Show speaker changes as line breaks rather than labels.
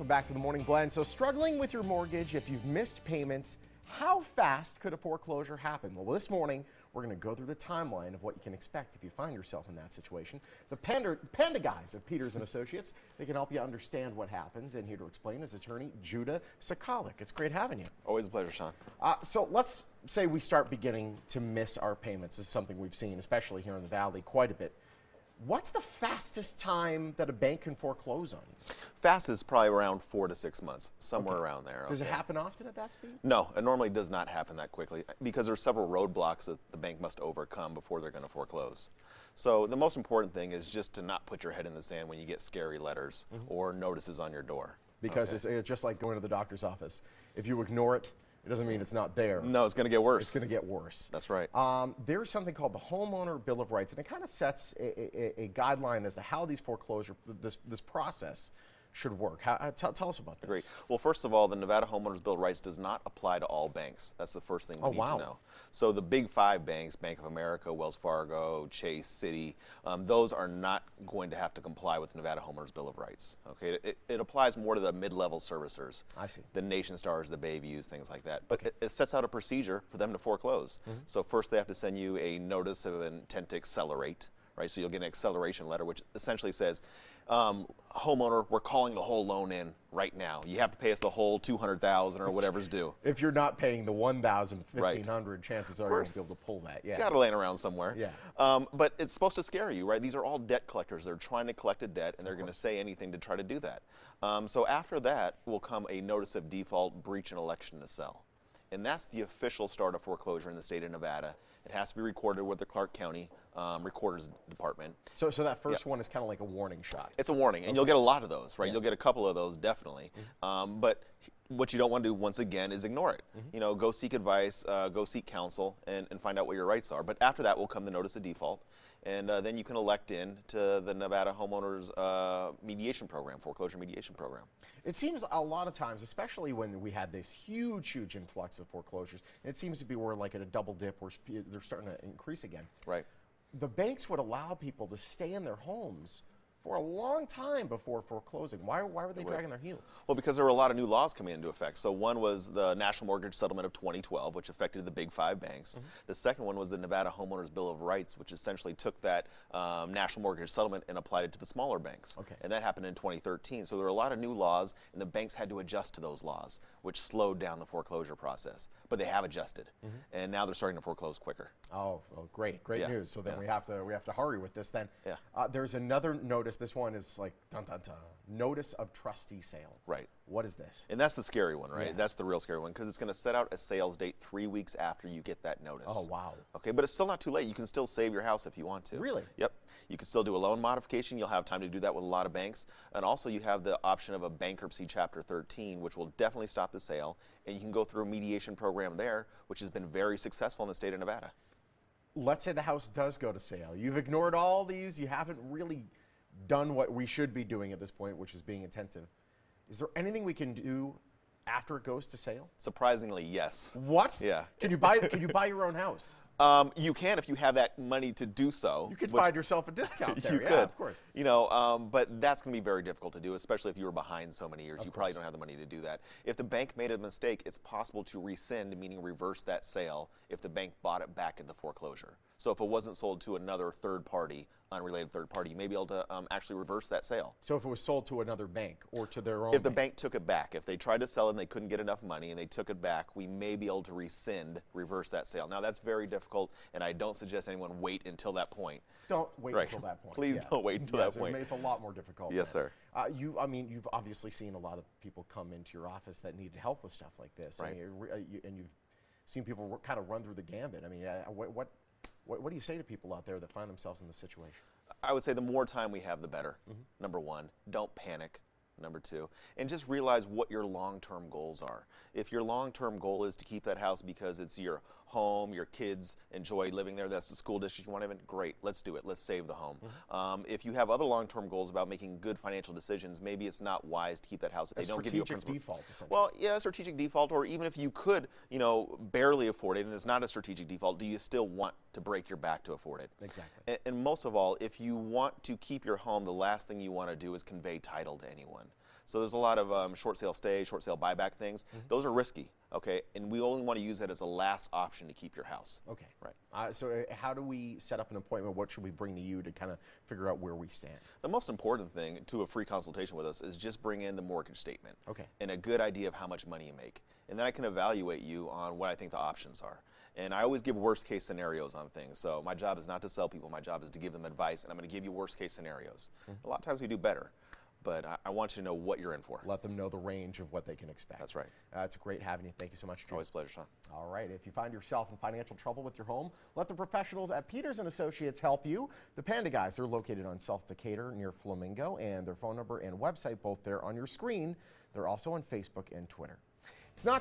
Welcome back to the Morning Blend. So struggling with your mortgage, if you've missed payments, how fast could a foreclosure happen? Well, this morning, we're going to go through the timeline of what you can expect if you find yourself in that situation. The Panda guys of Peters & Associates, they can help you understand what happens. And here to explain is attorney Judah Sakalik. It's great having you.
Always a pleasure, Sean.
So let's say we start beginning to miss our payments. This is something we've seen, especially here in the Valley, quite a bit. What's the fastest time that a bank can foreclose on you?
Fastest, probably around 4 to 6 months, somewhere around there.
Does it happen often at that speed?
No, it normally does not happen that quickly because there's several roadblocks that the bank must overcome before they're going to foreclose. So the most important thing is just to not put your head in the sand when you get scary letters or notices on your door.
Because it's just like going to the doctor's office. If you ignore it, it doesn't mean it's not there.
No, it's going to get worse.
It's going to get worse.
That's right.
There's something called the Homeowner Bill of Rights, and it kind of sets a guideline as to how these foreclosure, this process should work. Tell us about this.
Great. Well, first of all, the Nevada Homeowners Bill of Rights does not apply to all banks. That's the first thing we need to know. So the big 5 banks, Bank of America, Wells Fargo, Chase, Citi, those are not going to have to comply with the Nevada Homeowners Bill of Rights. Okay, it applies more to the mid-level servicers.
I see.
The Nation Stars, the Bayviews, things like that. But it sets out a procedure for them to foreclose. So first they have to send you a notice of intent to accelerate. Right, so you'll get an acceleration letter, which essentially says, homeowner, we're calling the whole loan in right now. You have to pay us the whole $200,000 or whatever's due.
If you're not paying the $1,000, $1,500, chances are you won't be able to pull that. Yeah,
got to laying around somewhere.
Yeah.
But it's supposed to scare you, right? These are all debt collectors. They're trying to collect a debt, and they're going to say anything to try to do that. So after that will come a notice of default, breach, and election to sell. And that's the official start of foreclosure in the state of Nevada. It has to be recorded with the Clark County Recorder's Department.
So that first one is kind of like a warning shot.
It's a warning, and you'll get a lot of those, right? You'll get a couple of those, definitely. But what you don't want to do, once again, is ignore it. You know, go seek advice, go seek counsel, and find out what your rights are. But after that will come the notice of default, and then you can elect in to the Nevada Homeowners Mediation Program, Foreclosure Mediation Program.
It seems a lot of times, especially when we had this huge influx of foreclosures, and it seems to be we're like at a double dip where they're starting to increase again.
Right.
The banks would allow people to stay in their homes for a long time before foreclosing. Why were they dragging their heels?
Well, because there were a lot of new laws coming into effect. So one was the National Mortgage Settlement of 2012, which affected the big 5 banks. The second one was the Nevada Homeowners Bill of Rights, which essentially took that National Mortgage Settlement and applied it to the smaller banks. And that happened in 2013. So there were a lot of new laws, and the banks had to adjust to those laws, which slowed down the foreclosure process. But they have adjusted, and now they're starting to foreclose quicker.
Oh, well, great news. So then we have to hurry with this. Then
Yeah.
There's another notice. This one is like dun dun dun. Notice of trustee sale.
Right.
What is this?
And that's the scary one, right?
Yeah.
That's the real scary one because it's going to set out a sales date 3 weeks after you get that notice.
Oh, wow.
Okay, but it's still not too late. You can still save your house if you want to.
Really?
Yep. You can still do a loan modification. You'll have time to do that with a lot of banks. And also you have the option of a bankruptcy Chapter 13, which will definitely stop the sale. And you can go through a mediation program there, which has been very successful in the state of Nevada.
Let's say the house does go to sale. You've ignored all these. You haven't really done what we should be doing at this point, which is being attentive. Is there anything we can do after it goes to sale?
Surprisingly, yes.
What?
Yeah.
Can you buy your own house?
You can if you have that money to do so.
You could find yourself a discount there.
You could.
Of course.
You know, but that's going to be very difficult to do, especially if you were behind so many years. You probably don't have the money to do that. If the bank made a mistake, it's possible to rescind, meaning reverse that sale, if the bank bought it back at the foreclosure. So if it wasn't sold to another third party, unrelated third party, you may be able to actually reverse that sale.
So if it was sold to another bank or to their own
If the bank took it back, if they tried to sell it and they couldn't get enough money and they took it back, we may be able to rescind, reverse that sale. Now that's very difficult, and I don't suggest anyone wait until that point.
Don't wait until that point.
Please don't wait until that point.
It's a lot more difficult.
Yes, sir.
You've obviously seen a lot of people come into your office that need help with stuff like this.
Right.
And you've seen people kind of run through the gambit. I mean, what do you say to people out there that find themselves in this situation?
I would say the more time we have, the better. Number 1, don't panic. Number 2, and just realize what your long-term goals are. If your long-term goal is to keep that house because it's your home, your kids enjoy living there, that's the school district you want to live in, great, let's do it. Let's save the home. If you have other long-term goals about making good financial decisions, maybe it's not wise to keep that house if they don't give you a principal.
Default, essentially.
Well, yeah, a strategic default, or even if you could, you know, barely afford it and it's not a strategic default, do you still want to break your back to afford it?
Exactly.
And most of all, if you want to keep your home, the last thing you want to do is convey title to anyone. So there's a lot of short sale stay, short sale buyback things. Those are risky, okay? And we only want to use that as a last option to keep your house.
Okay.
Right.
So how do we set up an appointment? What should we bring to you to kind of figure out where we stand?
The most important thing to a free consultation with us is just bring in the mortgage statement.
Okay.
And a good idea of how much money you make. And then I can evaluate you on what I think the options are. And I always give worst case scenarios on things. So my job is not to sell people, my job is to give them advice, and I'm going to give you worst case scenarios. A lot of times we do better, but I want you to know what you're in for.
Let them know the range of what they can expect.
That's right.
It's great having you. Thank you so much, Drew.
Always a pleasure, Sean.
All right, if you find yourself in financial trouble with your home, let the professionals at Peters & Associates help you. The Panda Guys, they're located on South Decatur near Flamingo, and their phone number and website both there on your screen. They're also on Facebook and Twitter.